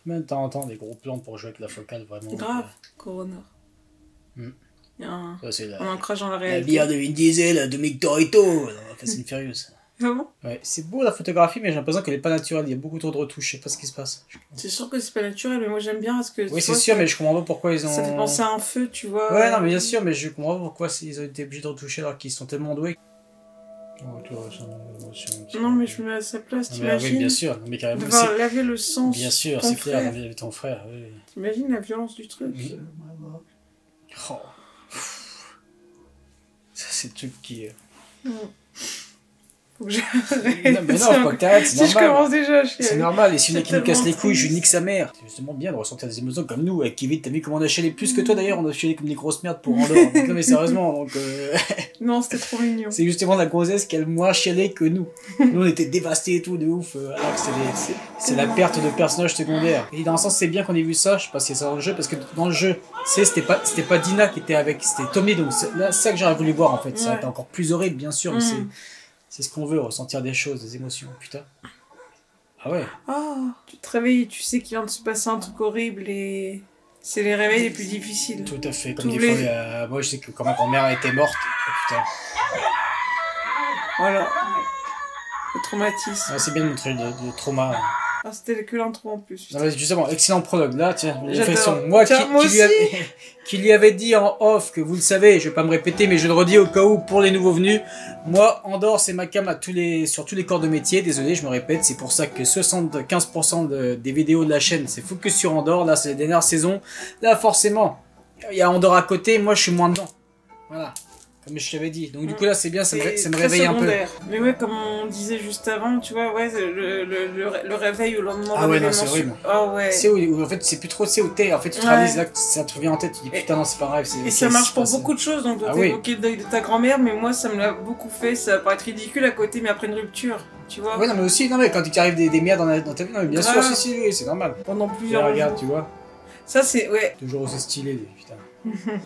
Même de temps en temps, des gros plans pour jouer avec la focale, vraiment. Grave, Corona. Hmm. Il y a un, Ça, c'est un ancrage dans la la réalité. bière de Vin Diesel, de Mick Torito, dans Fast and Furious. Vraiment? Ouais, c'est beau la photographie, mais j'ai l'impression qu'elle est pas naturelle. Il y a beaucoup trop de retouches, je sais pas ce qui se passe. C'est sûr que c'est pas naturel, mais moi j'aime bien parce que. Oui, tu c'est vois, sûr, ça- mais je comprends pas pourquoi ils ont. Ça fait penser à un feu, tu vois. Ouais, non, mais bien sûr, mais je comprends pas pourquoi ils ont été obligés de retoucher alors qu'ils sont tellement doués. Non, mais je me mets à sa place, Non, mais, oui, t'imagines? bien sûr, non, mais carrément. Devoir laver le sang. Bien sûr, ton c'est clair, frère. avec ton frère. Oui. T'imagines la violence du truc? Oui. Oh. Ça, c'est le truc qui. Faut que j'arrête. Non, mais non, faut pas que t'arrêtes, c'est Si je normal. commence déjà, je suis. C'est normal, et si une qui nous casse les couilles, je triste. nique sa mère. C'est justement bien de ressentir des émotions comme nous. Avec Kevin, t'as vu comment on a chialé plus que toi d'ailleurs, on a chialé comme des grosses merdes pour Andorre. Donc, non, mais sérieusement, donc. Non, c'était trop mignon. C'est justement la grossesse qui a le moins chialé que nous. Nous, on était dévastés et tout, de ouf. Alors que c'est la perte de personnages secondaires. Et dans un sens, c'est bien qu'on ait vu ça, je sais pas si c'est ça dans le jeu, parce que dans le jeu, c'était pas Dina qui était avec, c'était Tommy. Donc là, c'est ça que j'aurais voulu voir en fait. Ça aurait été encore plus horrible, bien sûr, mais c'est ce qu'on veut, ressentir des choses, des émotions. Putain. Ah ouais. Ah, tu te réveilles et tu sais qu'il vient de se passer un truc horrible et c'est les réveils les plus difficiles. Tout à fait. Comme Tous des les- fois, moi je sais que quand ma grand-mère était morte, oh, putain. Voilà. Le traumatisme. Ouais, c'est bien de montrer le trauma. Ah, c'était que l'intro en plus. Non, mais justement, excellent prologue. Là, tiens, J'adore. réflexion. Moi, Tiens, moi qui lui avait dit en off que vous le savez, je vais pas me répéter, mais je le redis au cas où pour les nouveaux venus. Moi, Andorre, c'est ma cam sur tous les corps de métier. Désolé, je me répète. C'est pour ça que 75% des vidéos de la chaîne, c'est focus sur Andorre. Là, c'est les dernières saisons. Là, forcément, il y a Andorre à côté. Moi, je suis moins dedans. Voilà. Comme je t'avais dit. Donc, du coup, là, c'est bien. Ça me Très réveille un peu. secondaire. Mais ouais, comme on disait juste avant, tu vois, ouais, le réveil au lendemain Ah de ouais, non, l'événement c'est horrible. Ah ouais. C'est où, en fait, c'est plus trop c'est où t'es. En fait, tu te réalises là que ça te revient en tête. Tu dis putain, non, c'est pas grave. Et ça marche pour beaucoup de choses, donc toi Ah t'as oui. évoqué le deuil de ta grand-mère, mais moi ça me l'a beaucoup fait, ça paraît être ridicule à côté, mais après une rupture, tu vois, Ouais, non, mais aussi, non, mais quand il arrive des merdes dans ta vie, non, mais bien sûr, Grave. si, oui, c'est normal. pendant Viens, plusieurs regarde, jours. tu vois. Ça c'est, ouais, Toujours aussi stylé, putain.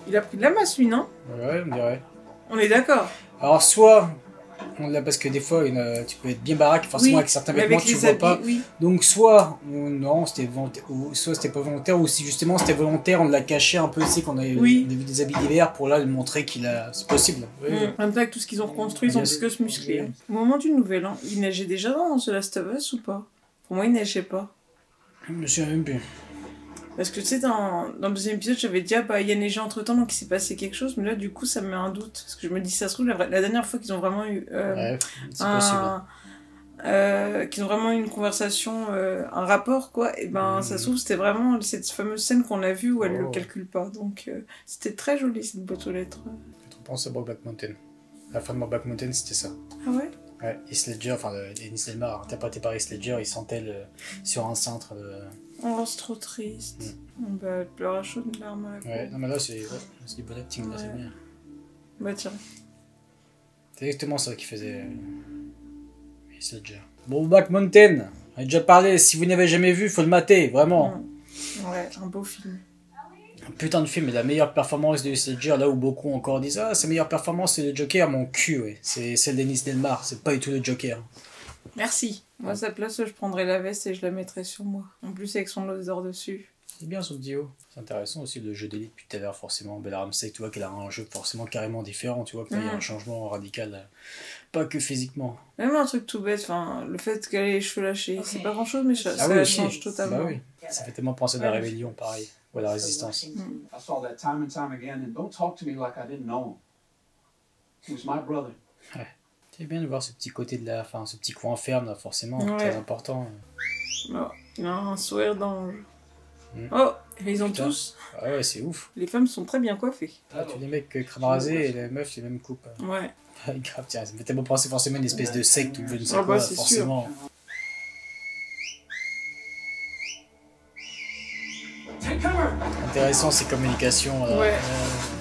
il a pris de la masse lui, non? Ouais, on dirait. On est d'accord. Alors, soit, parce que des fois, tu peux être bien baraque, forcément, Oui, avec certains mais vêtements, avec tu les vois habits, pas. oui. Donc, soit, non, c'était volontaire, ou soit c'était pas volontaire, ou si justement c'était volontaire, on l'a caché un peu, aussi qu'on avait Oui. on a vu des habits d'hiver pour là lui montrer qu'il a. C'est possible. Oui. En même temps, avec tout ce qu'ils ont reconstruit, ils ont Bien plus sûr. que se muscler. Oui. Au moment du nouvel an, il neigeait déjà dans The Last of Us ou pas? Pour moi, il neigeait pas. Je me souviens même plus. Parce que tu sais, dans le deuxième épisode, j'avais dit, ah bah, il y a neigé entre temps, donc il s'est passé quelque chose, mais là, du coup, ça me met un doute. Parce que je me dis, ça se trouve, la dernière fois qu'ils ont vraiment eu. Ouais, c'est possible. Qu'ils ont vraiment eu une conversation, un rapport, quoi, et ben ça se trouve, c'était vraiment cette fameuse scène qu'on a vue où elle le calcule pas. Donc, c'était très joli cette boîte aux lettres. Tu penses à Brokeback Mountain. La fin de Brokeback Mountain, c'était ça. Ah ouais? Ouais, Heath Ledger, enfin, Dennis Elmar, interprété par Heath Ledger, il sentait sur un cintre. Oh, c'est trop triste. Bah, elle pleure à chaudes larmes à la Ouais, peau. non, mais là, c'est du bon acting, là, c'est bien. Bah, tiens. C'est exactement ça qu'il faisait Heath Ledger. Brokeback Mountain, on a déjà parlé, si vous n'avez jamais vu, faut le mater, vraiment. Ouais, un beau film. Un putain de film, et la meilleure performance de Heath Ledger, là où beaucoup encore disent sa meilleure performance c'est le Joker, mon cul, ouais. C'est celle d'Ennis Delmar, c'est pas du tout le Joker. Merci. Moi, à sa place, je prendrais la veste et je la mettrais sur moi. En plus, avec son odeur dessus. C'est bien son Dio. C'est intéressant aussi le jeu d'élite depuis tout à l'heure, forcément. Bella Ramsey, tu vois qu'elle a un jeu forcément carrément différent, tu vois qu'il y a un changement radical, pas que physiquement. Même un truc tout bête, enfin, le fait qu'elle ait les cheveux lâchés, c'est pas grand chose, mais ça oui, aussi. change totalement. Bah oui. Ça fait tellement penser à la rébellion, pareil, ou à la résistance. I saw that time and time again, and don't talk to me like I didn't know him. He was my brother. C'est bien de voir ce petit côté de la fin, ce petit coin ferme, là, forcément, très important. Oh, il a un sourire d'ange. Mm. Oh, et ils ont Putain. tous. Ah ouais, c'est ouf. Les femmes sont très bien coiffées. Là, tu as les mecs crâne rasé et les meufs, les mêmes coupes. Ouais. Grave, tiens, ça me fait tellement penser forcément à une espèce de secte ou je ne sais Ah bah, quoi, c'est forcément. Intéressant ces communications. Ouais.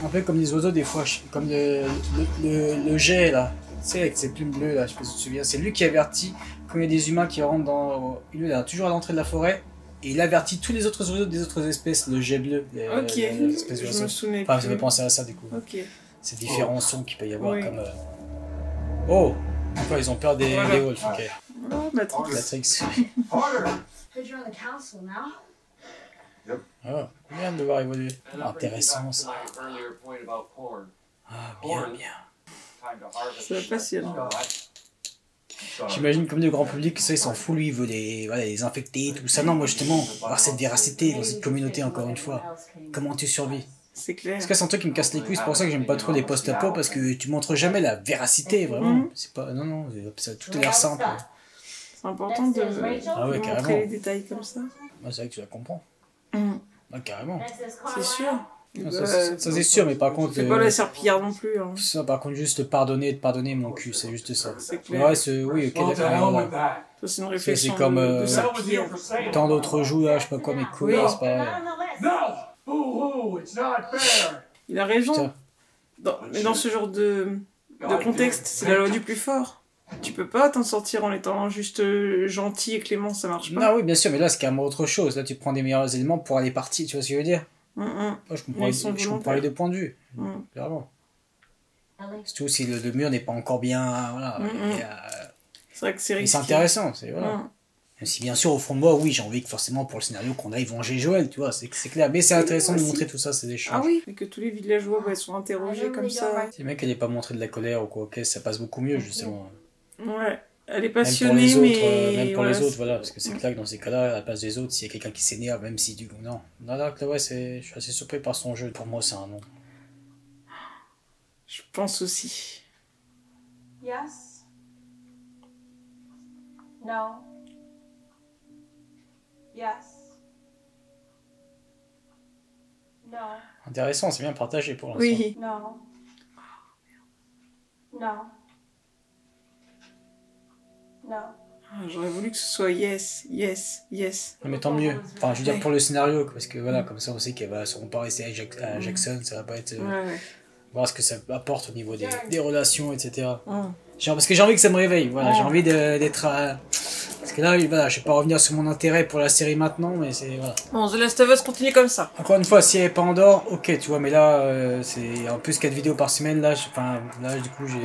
Un peu comme les oiseaux des fois, comme le jet là. Tu sais, avec ses plumes bleues là, je sais pas si tu te souviens. C'est lui qui avertit quand il y a des humains qui rentrent dans. Il est toujours à l'entrée de la forêt. Et il avertit tous les autres oiseaux des autres espèces, le jet bleu. Ok, l'espèce je d'oiseau. me souvenais Enfin, plus. ça me fait penser à ça du coup. Ok. Ces différents sons qu'il peut y avoir Oui. comme. Oh! Pourquoi ils ont peur des wolves, ok. Oh, Matrix. Matrix. Harder! Heard you're on the council now. Ah, bien de le voir évoluer. Intéressant ça. Ah, bien, bien. Ça va passer, hein. J'imagine comme le grand public, ça il s'en fout, lui, il veut les infecter, tout ça. Non, moi justement, avoir cette véracité dans cette communauté, encore une fois. Comment tu survis? C'est clair. Parce que c'est un truc qui me casse les couilles, c'est pour ça que j'aime pas trop les post-apo, parce que tu montres jamais la véracité, vraiment. C'est pas... Non, tout a l'air simple. C'est important de ouais, montrer les détails comme ça. Ah, c'est vrai que tu la comprends. Ah, carrément. C'est sûr. Ah, ça c'est sûr, mais par contre... C'est pas la serpillière non plus. Hein. Ça, par contre, juste pardonner mon cul, c'est juste ça. C'est clair. Ouais, oui, ok, d'accord. Ça, c'est une réflexion C'est comme de serpillière. tant d'autres joues, là, je sais pas quoi, mais couilles, Oui. c'est pas... Il a raison. Putain. Mais dans ce genre de contexte, c'est la loi du plus fort. Tu peux pas t'en sortir en étant juste gentil et clément, ça marche pas. Non, oui, bien sûr, mais là, c'est carrément autre chose. Là, tu prends des meilleurs éléments pour aller partir, tu vois ce que je veux dire? Moi, je comprends les deux points de vue, clairement. Surtout si le mur n'est pas encore bien... Voilà, c'est vrai que c'est mais risqué. c'est intéressant, c'est... Voilà. Même si bien sûr au fond de moi oui j'ai envie que forcément pour le scénario qu'on aille venger Joël, tu vois, c'est clair, mais c'est intéressant de montrer tout ça, c'est des choses. Ah oui, et que tous les villageois sont interrogés comme ça. Si le mec elle est pas montré de la colère ou quoi, ok, ça passe beaucoup mieux justement. Ouais, elle est Même pour passionnée les autres, mais... même pour voilà, les autres, voilà, parce que c'est clair que dans ces cas-là, à la place des autres, s'il y a quelqu'un qui s'énerve, même si du coup, non. Là, ouais, je suis assez surpris par son jeu, pour moi c'est un non. Je pense aussi. Yes. No. Yes. No. Intéressant, c'est bien partagé pour l'instant. Oui. No. No. No. J'aurais voulu que ce soit yes, yes, yes. Non, mais tant mieux. Enfin, je veux dire pour le scénario, parce que voilà, comme ça on sait qu'elles seront pas restées à Jackson, ça va pas être... Ouais. Voir ce que ça apporte au niveau des relations, etc. Parce que j'ai envie que ça me réveille, voilà, j'ai envie d'être... Parce que là, voilà, je vais pas revenir sur mon intérêt pour la série maintenant, mais c'est... Voilà. Bon, The Last of Us continue comme ça. Encore une fois, si elle est pas en dehors, ok, tu vois, mais là, c'est en plus 4 vidéos par semaine, là, du coup, j'ai...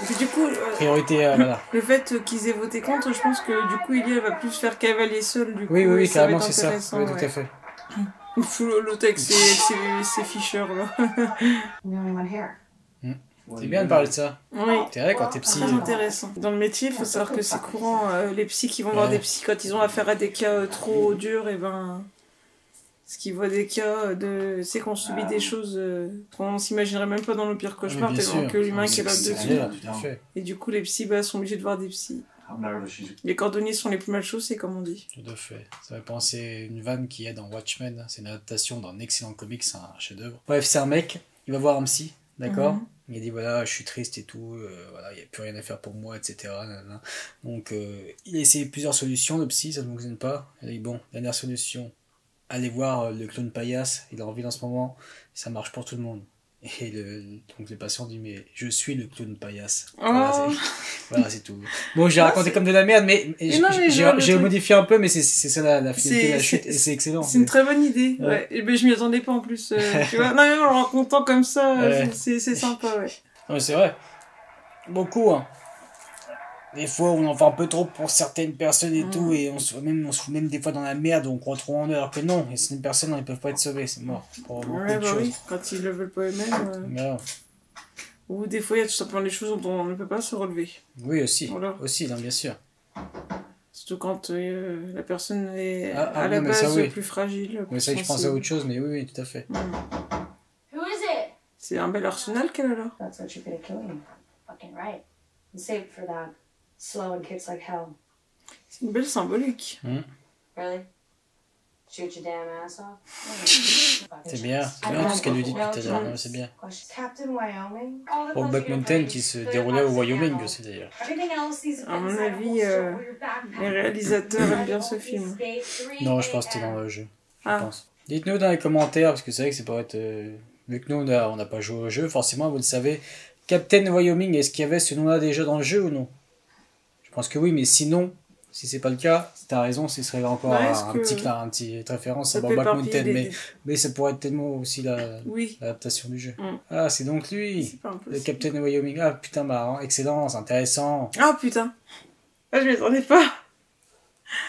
Et puis du coup, priorité, voilà. le fait qu'ils aient voté contre, je pense que du coup, Ellie, elle va plus faire cavalier seule, du coup. Oui, ça va carrément, être c'est ça. intéressant, Oui, tout à fait. L'autre avec ses ficheurs, là. C'est bien de parler de ça. Oui. C'est vrai, quand t'es psy... Très intéressant. Dans le métier, il faut savoir que c'est courant, les psys qui vont voir des psys quand ils ont affaire à des cas trop durs, et ben... Ce qu'ils voient des cas c'est qu'on subit des choses qu'on s'imaginerait même pas dans nos pires cauchemars, tellement que l'humain qui est là-dessus. Tout à fait. Et du coup, les psys sont obligés de voir des psys. Les cordonniers sont les plus mal chaussés, comme on dit. Tout à fait. Ça fait penser à une vanne qui est dans Watchmen. C'est une adaptation d'un excellent comic, c'est un chef-d'œuvre. Bref, c'est un mec, il va voir un psy, d'accord? Il dit voilà, je suis triste et tout, voilà, il n'y a plus rien à faire pour moi, etc. Nanana. Donc, il a essayé plusieurs solutions, le psy, ça ne fonctionne pas. Il a dit bon, dernière solution, allez voir le clown paillasse, il est en ville en ce moment, ça marche pour tout le monde. Et donc le patient dit mais je suis le clown paillasse. Voilà, c'est tout. Bon, j'ai raconté comme de la merde, mais j'ai modifié un peu, mais c'est ça la finalité de la chute, et c'est excellent. C'est une très bonne idée, ouais. Et ben, je m'y attendais pas en plus, tu vois. Non, mais en le racontant comme ça, c'est sympa, ouais. Non, mais c'est vrai. Beaucoup, hein. Des fois, on en fait un peu trop pour certaines personnes et tout, et on se fout même des fois dans la merde, on croit trop en eux, alors que non, et certaines personnes, ils peuvent pas être sauvées, c'est mort. Ouais, bah oui, quand ils le veulent pas eux-mêmes. Ou des fois, il y a tout simplement des choses dont on ne peut pas se relever. Oui, aussi. Voilà. Aussi, non, bien sûr. Surtout quand la personne est à la base plus fragile. Mais ça, je pense à autre chose, mais oui, tout à fait. Who is it? C'est un bel arsenal qu'elle a là. That's what you're gonna kill him. Fucking right. And save for that. Slow and kicks like hell. C'est une belle symbolique. Really? Shoot your damn ass off? C'est bien tout ce qu'elle lui dit depuis tout à l'heure, c'est bien. Captain Wyoming? Pour Buck Mountain qui se déroulait au Wyoming aussi d'ailleurs. À mon avis, les réalisateurs aiment bien ce film. Non, je pense que c'était dans le jeu. Je pense. Dites-nous dans les commentaires, parce que c'est vrai que c'est pas être... Vu que nous, on n'a pas joué au jeu, forcément, vous le savez. Captain Wyoming, est-ce qu'il y avait ce nom-là déjà dans le jeu ou non? Je pense que oui, mais sinon, si c'est pas le cas, t'as raison, ce serait encore un petit référence à Buck Mountain, mais ça pourrait être tellement aussi l'adaptation du jeu. Ah, c'est donc lui, le Captain Wyoming. Ah putain, marrant, excellent, c'est intéressant. Ah putain, je m'y attendais pas.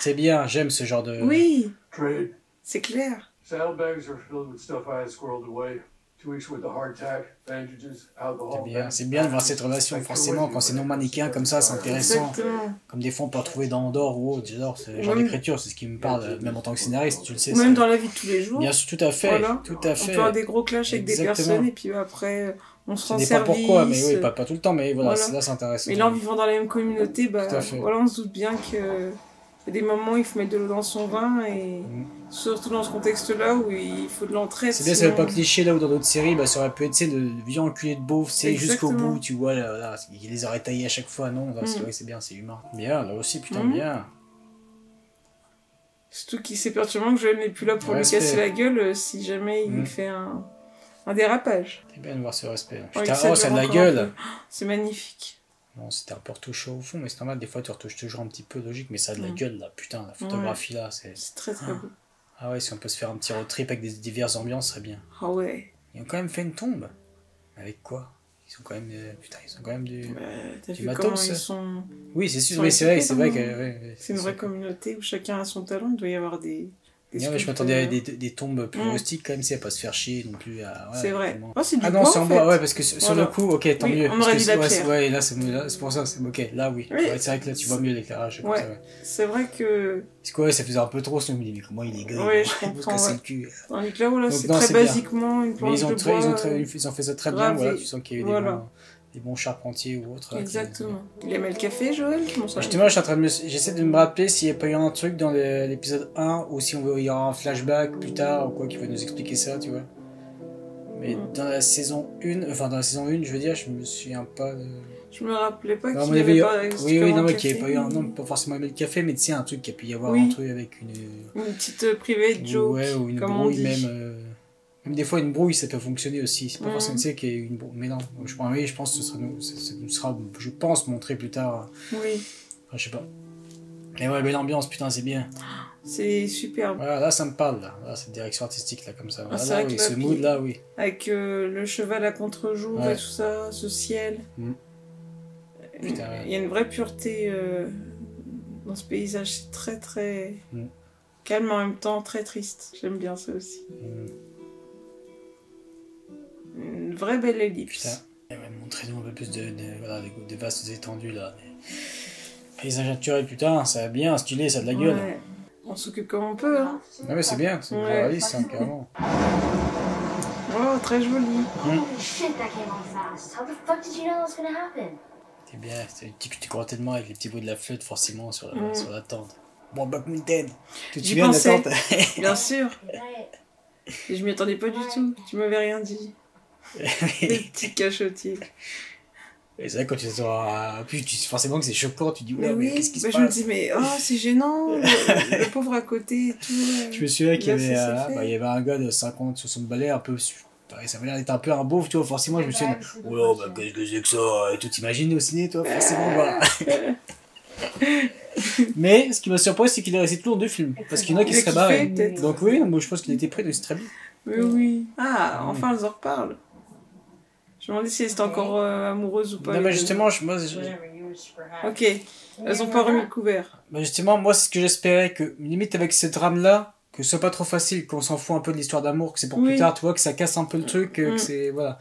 C'est bien, j'aime ce genre de... Oui. C'est clair. Saddlebags are filled with stuff I had squirreled away. 2 weeks worth of hardtack, bandages, alcohol. C'est bien de voir cette relation, forcément, quand c'est non manichéen comme ça, c'est intéressant. Exactement. Comme des fois on peut retrouver dans Andorre ou autre, j'adore ce genre Même- d'écriture, c'est ce qui me parle, même en tant que scénariste, tu le sais. Même ça- dans la vie de tous les jours. Bien sûr, tout à fait, Voilà. tout à On fait. peut avoir des gros clashs avec des Exactement. personnes et puis après on se Ça rend dépend service. pourquoi, mais oui, pas tout le temps, mais voilà, Voilà. là c'est intéressant. Mais là, en vivant dans la même communauté, bah, Tout à fait. voilà, on se doute bien que y a des moments où il faut mettre de l'eau dans son vin et surtout dans ce contexte-là où il faut de l'entraide. C'est bien, ça sinon- veut pas cliché là où dans d'autres séries, bah, ça aurait pu être, tu sais, le vieux enculé de beauf, c'est jusqu'au Exactement. bout, tu vois, là, il les aurait taillés à chaque fois, non, là, c'est vrai que c'est bien, c'est humain. Bien, là aussi, putain, Mm. bien. Surtout qu'il sait pertinemment que Joël n'est plus là pour lui Respect. casser la gueule si jamais il Mm. fait un dérapage. C'est bien de voir ce respect. Ouais, Putain, ça oh, dure ça a de la encore un gueule. peu. C'est magnifique. Bon, c'était un peu retouché au fond, mais c'est normal, des fois tu retouches toujours un petit peu, logique, mais ça a de la Mm. gueule, là, putain, la photographie là, c'est... C'est très très beau. Ah ouais, si on peut se faire un petit road trip avec des diverses ambiances, ce serait bien. Ah ouais. Ils ont quand même fait une tombe. Avec quoi? Ils ont quand même... putain, ils ont quand même du... T'as Du vu matos, comment ça. ils sont... Oui, c'est sûr, Sont oui, c'est vrai, équipés, c'est vrai non que... ouais, C'est une vraie communauté où chacun a son talent. Il doit y avoir des Non, mais je m'attendais à sculpteurs. des tombes plus Mm. rustiques quand même, c'est à pas se faire chier non plus. À, voilà, C'est vrai. tellement- Oh, c'est du Ah non, bois, c'est en en bois, fait. ouais, parce que sur Voilà. le coup, ok, tant Oui, mieux. on parce aurait que dit la ouais, pierre. ouais, là, c'est pour ça, c'est ok, là, oui. Oui. Ouais, c'est vrai que là, tu vois mieux l'éclairage. comme Ouais. ça, ouais. C'est vrai que Parce que ouais, ça faisait un peu trop, sinon, je me dis, mais comment il est gris? Ouais, je il va se comprends, casser ouais. le cul. dans les là, voilà, Donc, c'est non, très c'est bien. basiquement une Mais planche ils ont, de bois. ils ont fait ça très bien, gravé. voilà, tu sens qu'il y a eu Voilà. des bons charpentiers ou autres. là, qui- Exactement. Il aimait le café, Joël? Comment ça? Justement, je suis en train de j'essaie de me rappeler s'il n'y a pas eu un truc dans l'épisode 1 ou si il y aura un flashback plus tard ou quoi qui va nous expliquer ça, tu vois. Mais dans la saison 1, enfin dans la saison 1, je veux dire, je me souviens pas de... Je me rappelais pas Non, à qu'il mon avait avis, pas oui, non, mais café. qu'il n'y ait pas eu un... Non, pas forcément aimé le café, mais tu sais, un truc qu'il y a pu y avoir Oui. un truc avec une... Une petite private joke, Ouais, ou une comme on brouille dit. même... Même des fois, une brouille, ça peut fonctionner aussi. C'est pas Mhm. forcément, tu sais, qu'il y ait une brouille. Mais non, oui, je pense que ça nous sera, je pense, montré plus tard. Oui, Enfin, je sais pas. Mais ouais, belle ambiance, putain, c'est bien. c'est superbe. Voilà, là, ça me parle, là. Là, cette direction artistique, là, comme ça. Ah, c'est Là, vrai oui, que là, ce puis- mood, là, oui. Avec le cheval à contre-jour Ouais. et tout ça, ce ciel. Mm. Putain, ouais. Il y a une vraie pureté dans ce paysage. C'est très très Mm. calme en même temps, très triste. J'aime bien ça aussi. Une vraie belle ellipse. Putain. Et ouais, montrez-nous un peu plus voilà, des vastes étendues, là. Paysage naturel, putain, ça a bien, stylé, ça a de la gueule. Ouais. On s'occupe comme on peut. Hein. Ah ouais, c'est bien, c'est Ouais. réaliste, hein, carrément. Oh, très joli. Holy shit, that came on fast. How the fuck did you know that was gonna happen? C'est bien, tu crois tellement avec les petits bruits de la flûte, forcément, sur la, Mm. sur la tente. Bon, Black Mountain, tu te J'y souviens de la pensais. tente? Bien sûr. Right. Et je m'y attendais pas du tout. Tu m'avais rien dit. Les petits cachotiers. Et c'est vrai, quand tu sors puis forcément que c'est choquant, tu dis, Mais ouais, mais oui, qu'est-ce qui se bah, je me passe? dis, mais oh, c'est gênant. Le pauvre à côté et tout. Je me souviens qu'il y Là, avait, ça s'est fait. il y avait un gars de 50, 60 balais, un peu, ça avait l'air d'être un peu un beauf, tu vois, forcément, je me suis dit, oh là, bah, qu'est-ce que c'est que ça? Et tout t'imagines au ciné, toi, forcément, voilà. Mais, ce qui m'a surpris, c'est qu'il est resté toujours deux films. Parce qu'il y en a qui Il a seraient kiffé, barrés. peut-être. Donc oui, moi je pense qu'il était prêt, donc c'est très bien. Mais oui. Ah, enfin, elles en reparlent. Je me demandais si elles étaient encore amoureuses ou pas. Non, mais les deux. justement, Ok, elles ont pas remis le couvert. justement, moi, c'est ce que j'espérais, que limite avec cette drame-là, que ce soit pas trop facile, qu'on s'en fout un peu de l'histoire d'amour, que c'est pour Oui. plus tard, tu vois, que ça casse un peu le truc, que Mm. c'est, voilà.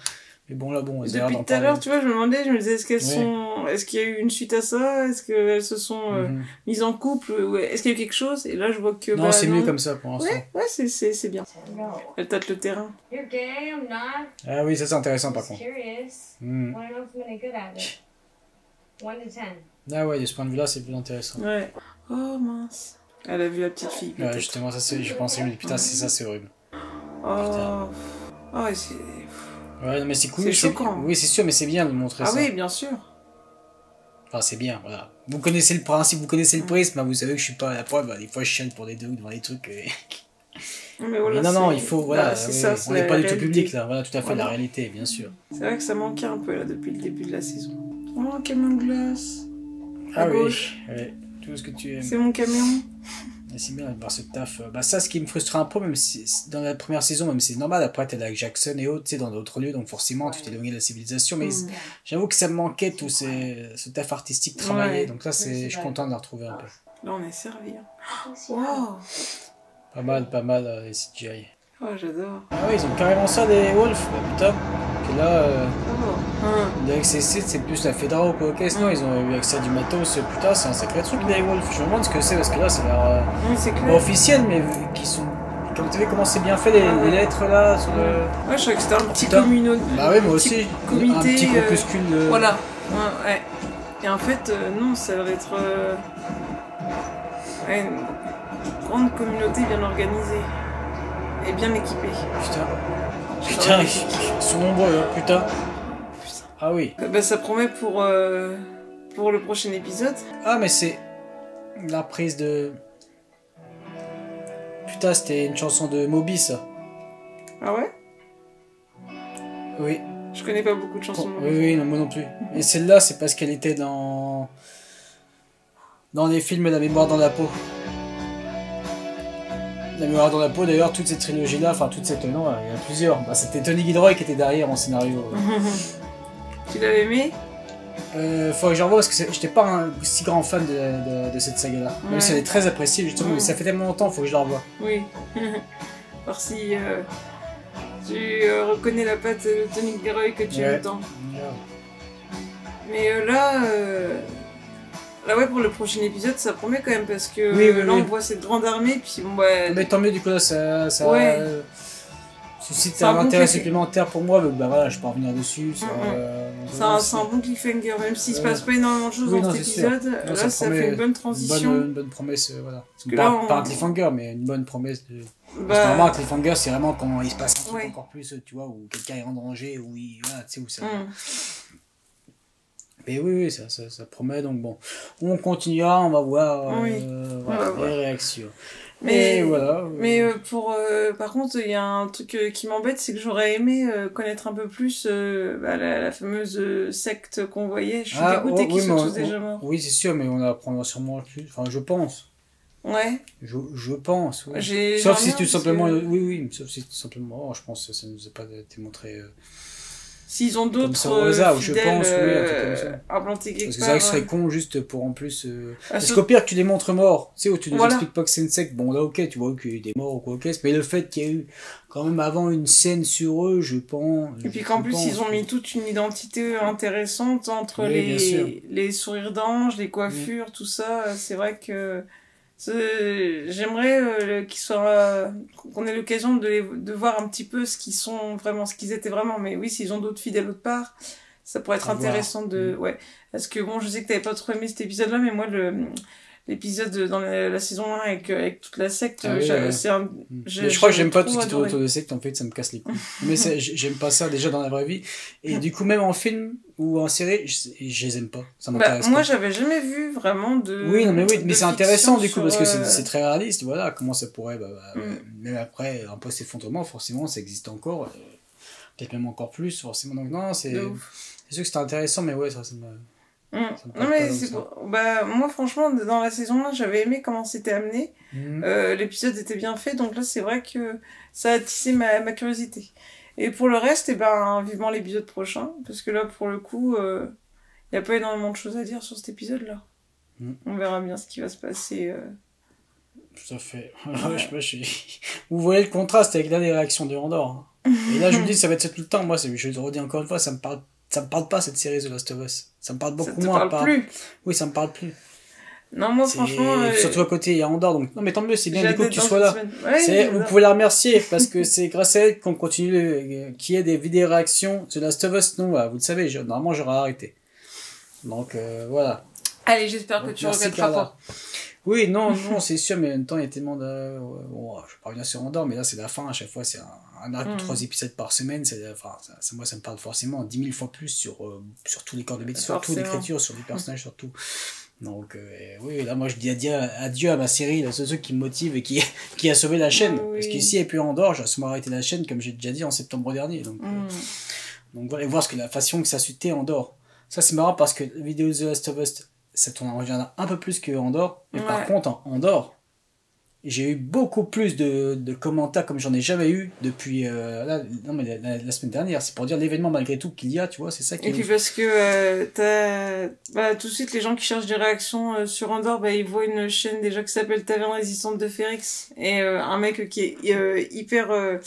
Mais bon, là, bon, elles ont l'air Depuis d'en tout à l'heure, parler. tu vois, je me demandais, je me disais, est-ce qu'elles Oui. sont. Est-ce qu'il y a eu une suite à ça? Est-ce qu'elles se sont Mhm. mises en couple? Ou est-ce qu'il y a eu quelque chose? Et là, je vois que. Non, bah, c'est mieux comme ça pour l'instant. Ouais, ouais, c'est bien. No. Elle tâte le terrain. You're gay, I'm not. Ah oui, ça c'est intéressant par Just contre. curious. Mm. Wanna know if I'm any good at it? 1 to 10. Ah ouais, de ce point de vue-là, c'est plus intéressant. Ouais. Oh mince. Elle a vu la petite fille. Ouais, peut-être. justement, ça c'est, je pensais, je me dis, putain, c'est ça, c'est horrible. Oh. Oh, et c'est. Ouais, non, mais c'est cool. C'est choquant. Oui, c'est sûr, mais c'est bien de montrer Ah ça. oui, bien sûr. Enfin, c'est bien, voilà. Vous connaissez le principe, vous connaissez le prisme, hein, vous savez que je suis pas à la preuve, bah, des fois je chiale pour des deux devant des trucs. Mais voilà, mais non, c'est- il faut, voilà, Bah, c'est oui, ça, oui. c'est On n'est la pas du tout réalité. public là, voilà, tout à fait, Voilà. la réalité, bien sûr. C'est vrai que ça manquait un peu là depuis le début de la saison. Oh, camion de glace. À Ah gauche. oui, ouais, tout ce que tu aimes. C'est mon camion. C'est bien de voir ce taf. Bah, ça, ce qui me frustre un peu, même si dans la première saison, même si c'est normal, après t'es là avec Jackson et autres, tu sais, dans d'autres lieux, donc forcément tu t'es éloigné de la civilisation, mais Mm. j'avoue que ça me manquait tout ce taf artistique travaillé, Ouais. donc là, je suis content de la retrouver un peu. Là, on est servi. Hein. Thanks, you. Wow. Pas mal, les CGI. Oh, j'adore. Ah oui, ils ont carrément ça, des Wolves, putain. Que là, Oh. Hein. avec ces sites, c'est plus la Fedra ou quoi, ok, sinon ils ont eu accès à du matos, putain, c'est un sacré truc, les Wolves. Je me demande ce que c'est, parce que là, ça a l'air Oui, c'est pas clair. officiel, mais qui sont. Comme tu vois comment c'est bien fait, les lettres là, sur le. Ouais, je crois que c'était un petit Putain. communauté. Bah oui, moi aussi. Comité, Un petit groupuscule de. Voilà. Ouais. Et en fait, non, ça va être ouais, une grande communauté bien organisée et bien équipée. Putain, ils sont nombreux, hein, putain. Ah oui. Bah, ça promet pour le prochain épisode. Ah, mais c'est la prise de. Putain, c'était une chanson de Moby, ça. Ah ouais? Oui. Je connais pas beaucoup de chansons. Oui, non, moi non plus. Et celle-là, c'est parce qu'elle était dans les films La mémoire dans la peau. La mémoire dans la peau, d'ailleurs, toute cette trilogie-là, enfin, toute cette. Non, il y en a plusieurs. Bah, c'était Tony Gilroy qui était derrière en scénario. Tu l'avais aimé? Faudrait que j'en vois parce que j'étais pas un si grand fan de cette saga-là. Même si elle est très appréciée, justement, mais ça fait tellement longtemps, faut que je la revoie. Oui. Voir si tu reconnais la patte de Tony Gilroy que tu aimes tant. Mais là, ouais, pour le prochain épisode, ça promet quand même parce que là, on voit cette grande armée, puis bon, bah. Mais tant mieux, du coup, là, ça Ouais. suscite C'est un un bon intérêt cliffhanger. supplémentaire pour moi, mais bah voilà, je peux revenir dessus. C'est un bon cliffhanger, même s'il se passe pas énormément de choses dans cet épisode. Non, là, ça fait une bonne transition. Une bonne promesse, voilà. que là, Pas un cliffhanger, mais une bonne promesse de. Parce que Bah, normalement, un cliffhanger, c'est vraiment quand il se passe un truc Ouais. encore plus, tu vois, où quelqu'un est en danger, où il. Voilà, tu sais, où ça. Mais oui, ça promet, donc bon. On continuera, on va voir Oui. voilà, On va voir. les réactions. Mais Et voilà. Mais par contre, il y a un truc qui m'embête, c'est que j'aurais aimé connaître un peu plus la fameuse secte qu'on voyait. Je suis dégoûtée qu'ils soient tous déjà morts. Oui, c'est sûr, mais on apprendra sûrement plus. Enfin, je pense. Ouais. Je pense, oui. J'ai Sauf si rien tout parce simplement. que Oui, sauf si tout simplement. Je pense que ça nous a pas été montré. s'ils ont comme ça, d'autres au hasard, je fidèles pense, oui, un truc comme ça. implantés quelque Parce que part. c'est vrai que ce serait con juste pour en plus. Parce ce- qu'au pire, que tu les montres morts. Tu sais, où tu nous Voilà. expliques pas que c'est une secte. Bon, là, ok, tu vois qu'il y a eu des morts ou quoi, ok. Mais le fait qu'il y a eu quand même avant une scène sur eux, je pense. Et puis qu'en plus, ils ont mis toute une identité intéressante entre Oui, bien sûr. les sourires d'ange, les coiffures, tout ça. C'est vrai que j'aimerais qu'on ait l'occasion de voir un petit peu ce qu'ils étaient vraiment. Mais oui, s'ils ont d'autres fidèles autre part, ça pourrait être À voir. intéressant de. Ouais. Parce que bon, je sais que t'avais pas trop aimé cet épisode-là, mais moi, l'épisode dans la saison 1 avec toute la secte, Ah oui, ouais. c'est un. Mais je crois que j'aime pas tout ce qui tourne adoré. autour de secte, en fait, ça me casse les couilles. Mais j'aime pas ça déjà dans la vraie vie. Et du coup, même en film ou en série, je les aime pas. Ça m'intéresse Moi, pas. j'avais jamais vu vraiment de. Oui, non, mais oui, de mais c'est intéressant du coup, fiction parce que sur, c'est très réaliste, voilà, comment ça pourrait, Mm. même après, un post-effondrement, forcément, ça existe encore, peut-être même encore plus, forcément, donc non, c'est de ouf. sûr que c'était intéressant, mais ouais, ça me. Ça me parle Non, mais pas, donc c'est ça. moi, franchement, dans la saison 1, j'avais aimé comment c'était amené. Mhm. L'épisode était bien fait, donc là, c'est vrai que ça a tissé ma curiosité. Et pour le reste, vivement l'épisode prochain, parce que là, pour le coup, il n'y a pas énormément de choses à dire sur cet épisode-là. Mhm. On verra bien ce qui va se passer. Tout à fait. Vous voyez le contraste avec là, les réactions de Andorre. Hein. Et là, je me dis, ça va être ça tout le temps. Moi, je le redis encore une fois, ça me parle pas cette série The Last of Us. Ça me parle beaucoup Ça te moins. parle plus. Oui, ça me parle plus. Non, moi, franchement. Surtout à côté, il y a Andorre, donc non, mais tant mieux, c'est bien j'ai du coup que hâte tu d'être sois dans là. cette semaine. Ouais, Vous j'adore. pouvez la remercier parce que c'est grâce à elle qu'on continue, qu'il y ait des vidéos réactions The Last of Us. Non, voilà, vous le savez, normalement j'aurais arrêté. Donc voilà. Allez, j'espère que Donc, tu merci, regretteras Carla. pas. Oui, non, c'est sûr, mais en même temps, il y a tellement de. Bon, je vais pas revenir sur Andorre, mais là, c'est la fin. À chaque fois, c'est un arc de 3 épisodes par semaine. Moi, ça me parle forcément 10 000 fois plus sur tous les corps de métier, sur toute Forcément. l'écriture, sur les personnages, surtout. Donc, oui, là, moi, je dis adieu à ma série, là, ce truc qui me motive et qui a sauvé la chaîne. Oui. Parce qu'ici, il n'y a plus Andorre, j'ai sûrement arrêté la chaîne, comme j'ai déjà dit en septembre dernier. Donc voilà, et voir la façon que ça a suscité Andorre. Ça, c'est marrant parce que la vidéo The Last of Us, ça tourne en reviendra un peu plus que Andorre. Mais par Ouais. contre, en Andorre, j'ai eu beaucoup plus de commentaires comme j'en ai jamais eu depuis non mais la semaine dernière. C'est pour dire l'événement malgré tout qu'il y a, tu vois, c'est ça qui Et est puis ouf. parce que tout de suite les gens qui cherchent des réactions sur Andorre, ils voient une chaîne déjà qui s'appelle Taverne Résistante de Férix et un mec qui est hyper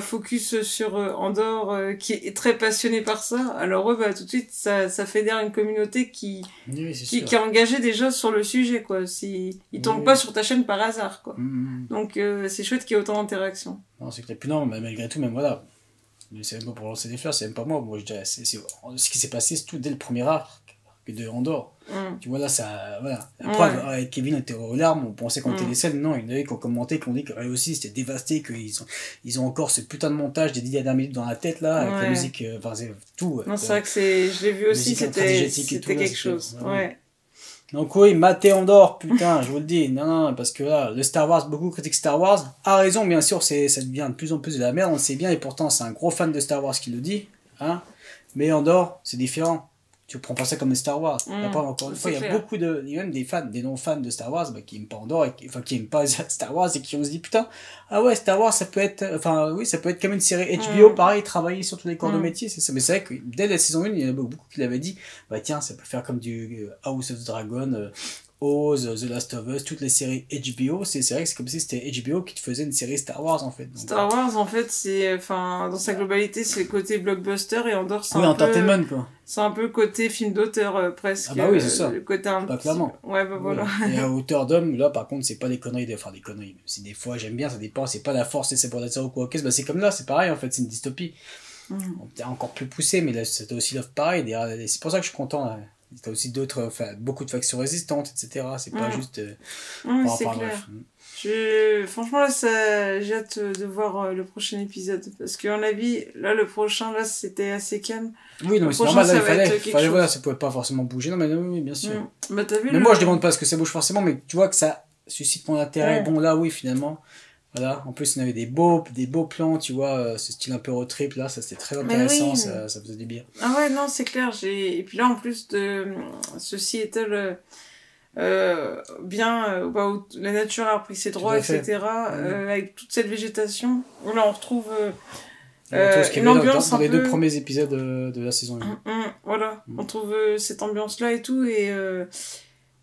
focus sur Andorre, qui est très passionné par ça. Alors tout de suite ça fédère une communauté Oui, c'est qui sûr. est engagée déjà sur le sujet, quoi. Si ils tombent Oui. pas sur ta chaîne par hasard, quoi. Mhm. Donc c'est chouette qu'il y ait autant d'interactions. Non, c'est clair. Puis non, mais malgré tout, même voilà. Mais c'est même pas pour lancer des fleurs, c'est même pas moi. Moi, je dirais, ce qui s'est passé, c'est tout dès le premier arc de Andorre. Tu vois, là, ça. Voilà. Après, avec Kevin était aux larmes, on pensait qu'on était les seuls. Non, il y en avait qui ont commenté, qui ont dit qu'eux aussi, c'était dévasté, ils ont encore ce putain de montage des 10 dernières minutes dans la tête, là, avec la musique, enfin, c'est tout. Non, c'est vrai que je l'ai vu aussi, musique c'était intradigétique et tout, là, quelque chose. Ouais. Donc oui, matez Andorre, putain, je vous le dis. Non, parce que là, le Star Wars, beaucoup critiquent Star Wars. A raison, bien sûr, ça devient de plus en plus de la merde, on le sait bien, et pourtant c'est un gros fan de Star Wars qui le dit. Hein. Mais Andorre, c'est différent. Tu prends pas ça comme des Star Wars. Il y a pas, encore une fois, il y a beaucoup il y a même des fans, des non-fans de Star Wars, qui aiment pas Andorre, qui aiment pas Star Wars, et qui ont se dit, putain, ah ouais, Star Wars, ça peut être comme une série HBO, pareil, travailler sur tous les corps de métier, c'est ça. Mais c'est vrai que dès la saison 1, il y en a beaucoup qui l'avaient dit, tiens, ça peut faire comme du House of Dragon, Oz, The Last of Us, toutes les séries HBO, c'est vrai que c'est comme si c'était HBO qui te faisait une série Star Wars, en fait. Donc, Star Wars, en fait, dans sa globalité, c'est le côté blockbuster, et Andorre, c'est entertainment, quoi. C'est un peu le côté film d'auteur, presque. Ah bah oui, c'est ça. Le côté un pas petit... clairement. Ouais, voilà. Et à hauteur d'homme, là, par contre, c'est pas des conneries, des conneries. Même si des fois, j'aime bien, ça dépend, c'est pas la force, c'est pour la ou quoi. Ok, c'est comme là, c'est pareil, en fait, c'est une dystopie. Peut-être encore plus poussé, mais là, c'était aussi l'offre pareil. C'est pour ça que je suis content, là. T'as aussi beaucoup de factions résistantes, etc. C'est pas juste. C'est clair. Franchement, là, j'ai hâte de voir le prochain épisode. Parce qu'à mon avis, là, le prochain, là, c'était assez calme. Oui, non, mais c'est normal, là, il fallait voir, ça pouvait pas forcément bouger. Non, mais oui, bien sûr. T'as vu, mais moi, je demande pas à ce que ça bouge forcément, mais tu vois que ça suscite mon intérêt. Bon, là, oui, finalement. Voilà. En plus, on avait des beaux plans, tu vois, ce style un peu road trip, là, ça c'était très intéressant, ça faisait du bien. Ah ouais, non, c'est clair. Et puis là, en plus de ce Seattle, où la nature a repris ses droits, etc., avec toute cette végétation, où là, on retrouve une ambiance dans les 2 premiers épisodes de la saison 1. Voilà, on trouve cette ambiance-là et tout,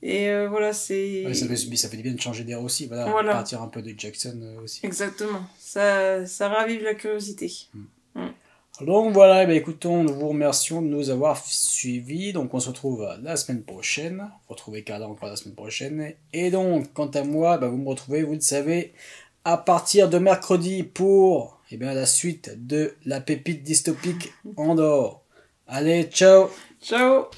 voilà, c'est... Ouais, ça fait du bien de changer d'air aussi, voilà. Partir un peu de Jackson aussi. Exactement, ça ravive la curiosité. Donc voilà, écoutons, nous vous remercions de nous avoir suivis, donc on se retrouve la semaine prochaine, retrouvez Carla encore la semaine prochaine, et donc, quant à moi, vous me retrouvez, vous le savez, à partir de mercredi pour la suite de la pépite dystopique Andorre. Allez, ciao! Ciao!